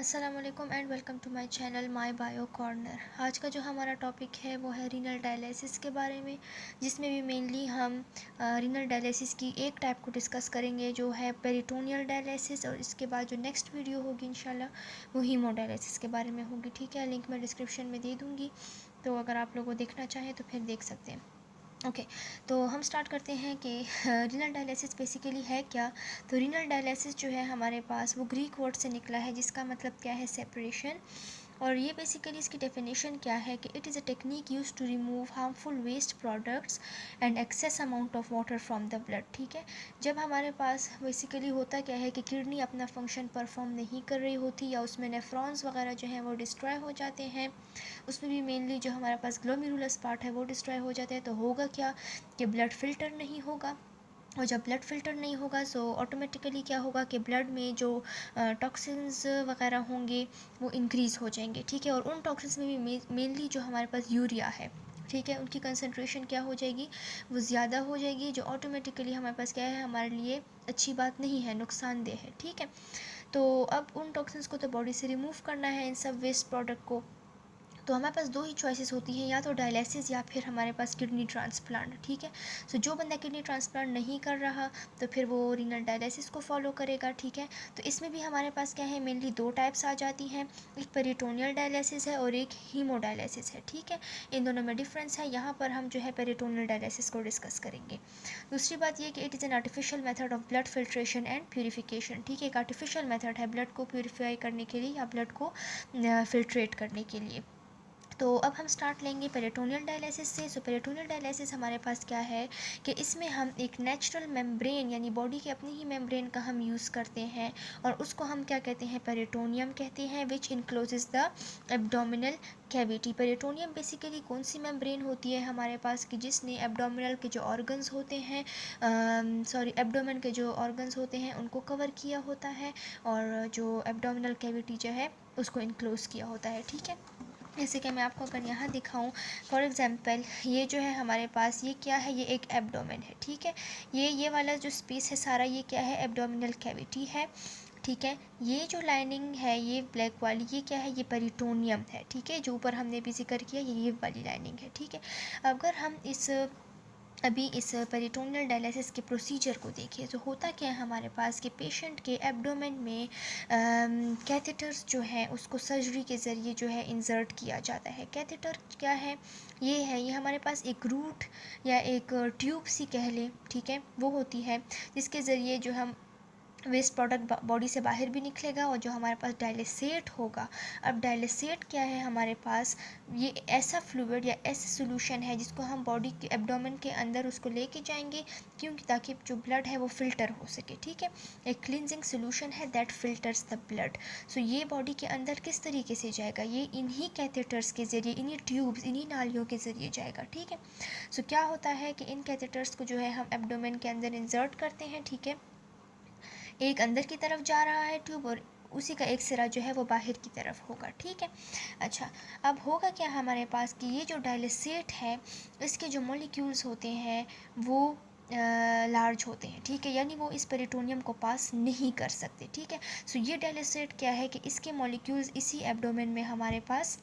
अस्सलाम वालेकुम and welcome to my channel my bio corner. आज का जो हमारा टॉपिक है वो है रीनल डायलिसिस के बारे में, जिसमें भी मेनली हम रीनल डायलिसिस की एक टाइप को डिस्कस करेंगे जो है पेरिटोनियल डायलिसिस, और इसके बाद जो नेक्स्ट वीडियो होगी इंशाल्लाह वो हीमोडायलिसिस के बारे में होगी। ठीक है, लिंक मैं डिस्क्रिप्शन में दे दूँगी, तो अगर आप लोग वो देखना चाहें तो फिर देख सकते हैं। ओके, तो हम स्टार्ट करते हैं कि रीनल डायलिसिस बेसिकली है क्या। तो रीनल डायलिसिस जो है हमारे पास वो ग्रीक वर्ड से निकला है, जिसका मतलब क्या है, सेपरेशन। और ये बेसिकली इसकी डेफिनेशन क्या है कि it is a technique use to remove harmful waste products and excess amount of water from the blood. ठीक है, जब हमारे पास बेसिकली होता क्या है कि किडनी अपना फंक्शन परफॉर्म नहीं कर रही होती, या उसमें नेफ्रॉन्स वगैरह जो हैं वो डिस्ट्रॉय हो जाते हैं, उसमें भी मेनली जो हमारे पास ग्लोमेरुलस पार्ट है वो डिस्ट्रॉय हो जाता है, तो होगा क्या कि ब्लड फ़िल्टर नहीं होगा। और जब ब्लड फ़िल्टर नहीं होगा सो ऑटोमेटिकली क्या होगा कि ब्लड में जो टॉक्सिन्स वगैरह होंगे वो इंक्रीज़ हो जाएंगे। ठीक है, और उन टॉक्सिन्स में भी मेनली जो हमारे पास यूरिया है, ठीक है, उनकी कंसंट्रेशन क्या हो जाएगी, वो ज़्यादा हो जाएगी, जो ऑटोमेटिकली हमारे पास क्या है, हमारे लिए अच्छी बात नहीं है, नुकसानदेह है। ठीक है, तो अब उन टॉक्सिन्स को तो बॉडी से रिमूव करना है, इन सब वेस्ट प्रोडक्ट को। तो हमारे पास दो ही चॉइसेस होती हैं, या तो डायलिसिस या फिर हमारे पास किडनी ट्रांसप्लांट। ठीक है, सो जो बंदा किडनी ट्रांसप्लांट नहीं कर रहा तो फिर वो रीनल डायलिसिस को फॉलो करेगा। ठीक है, तो इसमें भी हमारे पास क्या है, मेनली दो टाइप्स आ जाती हैं, एक पेरिटोनियल डायलिसिस है और एक हीमोडायलिसिस है। ठीक है, इन दोनों में डिफरेंस है, यहाँ पर हम जो है पेरिटोनियल डायलिसिस को डिस्कस करेंगे। दूसरी बात ये कि it is an artificial method of blood filtration and purification. ठीक है, एक आर्टिफिशियल मेथड है ब्लड को प्यूरिफाई करने के लिए या ब्लड को फिल्ट्रेट करने के लिए। तो अब हम स्टार्ट लेंगे पेरिटोनियल डायलिसिस से। सो पेरिटोनियल डायलिसिस हमारे पास क्या है कि इसमें हम एक नेचुरल मेम्ब्रेन, यानी बॉडी के अपनी ही मेम्ब्रेन का हम यूज़ करते हैं, और उसको हम क्या कहते हैं, पेरिटोनियम कहते हैं, which encloses the abdominal cavity. Peritoneum basically कौन सी मेम्ब्रेन होती है हमारे पास कि जिसने एब्डोमिनल के जो ऑर्गन्स होते हैं, एब्डोमेन के जो ऑर्गन्स होते हैं उनको कवर किया होता है, और जो एब्डोमिनल कैविटी जो है उसको इनक्लोज किया होता है। ठीक है, जैसे कि मैं आपको अगर यहाँ दिखाऊं, फॉर एग्ज़ाम्पल ये जो है हमारे पास, ये क्या है, ये एक एब्डोमेन है। ठीक है, ये वाला जो स्पेस है सारा, ये क्या है, एब्डोमिनल कैविटी है। ठीक है, ये जो लाइनिंग है ये ब्लैक वाली, ये क्या है, ये पेरिटोनियम है। ठीक है, जो ऊपर हमने भी जिक्र किया ये वाली लाइनिंग है। ठीक है, अगर हम अभी इस पेरिटोनियल डायलिसिस के प्रोसीजर को देखिए तो होता क्या है हमारे पास कि पेशेंट के एब्डोमेन में कैथेटर्स जो हैं उसको सर्जरी के ज़रिए जो है इंसर्ट किया जाता है। कैथेटर क्या है, ये हमारे पास एक रूट या एक ट्यूब सी कह लें, ठीक है, वो होती है जिसके ज़रिए जो हम वेस्ट प्रोडक्ट बॉडी से बाहर भी निकलेगा, और जो हमारे पास डायलिसेट होगा। अब डायलिसेट क्या है हमारे पास, ये ऐसा फ्लूइड या ऐसा सोल्यूशन है जिसको हम बॉडी के एब्डोमेन के अंदर उसको लेके जाएंगे, क्योंकि ताकि जो ब्लड है वो फ़िल्टर हो सके। ठीक है, एक क्लिनजिंग सोल्यूशन है दैट फिल्टर्स द ब्लड। सो ये बॉडी के अंदर किस तरीके से जाएगा, ये इन्हीं कैथेटर्स के ज़रिए, इन्हीं ट्यूब्स, इन्हीं नालियों के ज़रिए जाएगा। ठीक है, सो क्या होता है कि इन कैथेटर्स को जो है हम एब्डोमेन के अंदर इंसर्ट करते हैं। ठीक है, एक अंदर की तरफ जा रहा है ट्यूब, और उसी का एक सिरा जो है वो बाहर की तरफ होगा। ठीक है, अच्छा, अब होगा क्या हमारे पास कि ये जो डायलिसेट है इसके जो मॉलिक्यूल्स होते हैं वो लार्ज होते हैं। ठीक है, यानी वो इस पेरिटोनियम को पास नहीं कर सकते। ठीक है, सो ये डायलिसेट क्या है कि इसके मॉलिक्यूल्स इसी एब्डोमेन में हमारे पास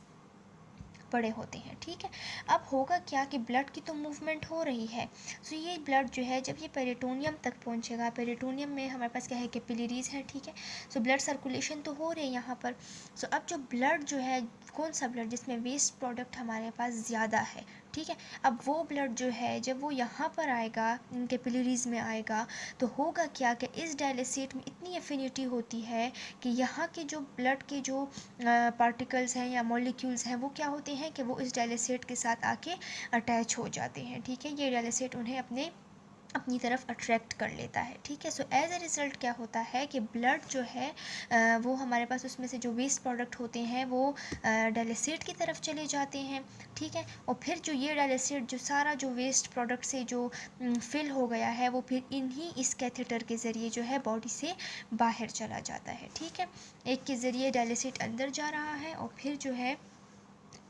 पड़े होते हैं। ठीक है, अब होगा क्या कि ब्लड की तो मूवमेंट हो रही है, सो ये ब्लड जो है जब ये पेरिटोनियम तक पहुंचेगा, पेरिटोनियम में हमारे पास क्या है, कैपिलरीज है। ठीक है, सो ब्लड सर्कुलेशन तो हो रही है यहाँ पर। सो अब जो ब्लड जो है, कौन सा ब्लड, जिसमें वेस्ट प्रोडक्ट हमारे पास ज़्यादा है। ठीक है, अब वो ब्लड जो है जब वो यहाँ पर आएगा, इन कैपिलरीज में आएगा, तो होगा क्या कि इस डायलिसेट में इतनी एफिनिटी होती है कि यहाँ के जो ब्लड के जो पार्टिकल्स हैं या मॉलिक्यूल्स हैं वो क्या होते हैं कि वो इस डायलिसेट के साथ आके अटैच हो जाते हैं। ठीक है, ये डायलिसेट उन्हें अपनी तरफ अट्रैक्ट कर लेता है। ठीक है, सो एज अ रिज़ल्ट क्या होता है कि ब्लड जो है वो हमारे पास उसमें से जो वेस्ट प्रोडक्ट होते हैं वो डायलिसेट की तरफ चले जाते हैं। ठीक है, और फिर जो ये डायलिसेट जो सारा जो वेस्ट प्रोडक्ट से जो फिल हो गया है वो फिर इन्हीं इस कैथेटर के ज़रिए जो है बॉडी से बाहर चला जाता है। ठीक है, एक के ज़रिए डायलिसेट अंदर जा रहा है और फिर जो है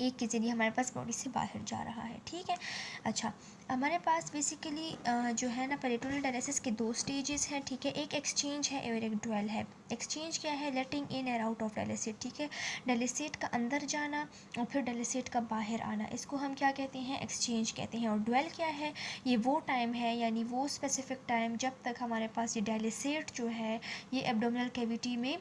एक के ज़रिए हमारे पास बॉडी से बाहर जा रहा है, ठीक है। अच्छा, हमारे पास बेसिकली जो है ना पेरिटोनियल डायलिसिस के दो स्टेजेस हैं, ठीक है। एक एक्सचेंज है और एक ड्वेल है। एक्सचेंज क्या है? लेटिंग इन और आउट ऑफ डायलिसिट, ठीक है। डायलिसिट का अंदर जाना और फिर डायलिसिट का बाहर आना, इसको हम क्या कहते हैं? एक्सचेंज कहते हैं। और ड्वेल क्या है? ये वो टाइम है, यानी वो स्पेसिफिक टाइम जब तक हमारे पास ये डायलिसिट जो है ये एब्डोमिनल कैविटी में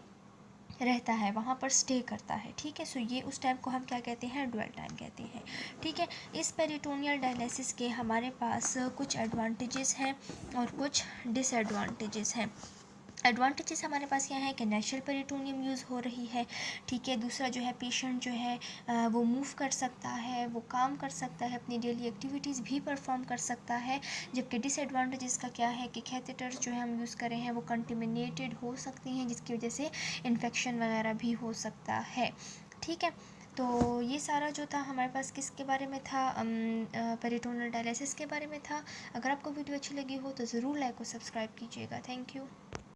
रहता है, वहाँ पर स्टे करता है, ठीक है। सो ये उस टाइम को हम क्या कहते हैं? ड्वेल टाइम कहते हैं, ठीक है। इस पेरिटोनियल डायलिसिस के हमारे पास कुछ एडवांटेजेस हैं और कुछ डिसएडवांटेजेस हैं। एडवांटेजेस हमारे पास क्या है कि नेचुरल पेरिटोनियम यूज़ हो रही है, ठीक है। दूसरा जो है पेशेंट जो है वो मूव कर सकता है, वो काम कर सकता है, अपनी डेली एक्टिविटीज़ भी परफॉर्म कर सकता है। जबकि डिसएडवांटेजेस का क्या है कि कैथेटर्स जो है हम यूज़ करें हैं वो कंटेमिनेटेड हो सकती हैं, जिसकी वजह से इन्फेक्शन वगैरह भी हो सकता है, ठीक है। तो ये सारा जो था हमारे पास किसके बारे में था? पेरिटोनियल डायलिसिस के बारे में था। अगर आपको वीडियो अच्छी लगी हो तो ज़रूर लाइक और सब्सक्राइब कीजिएगा। Thank you.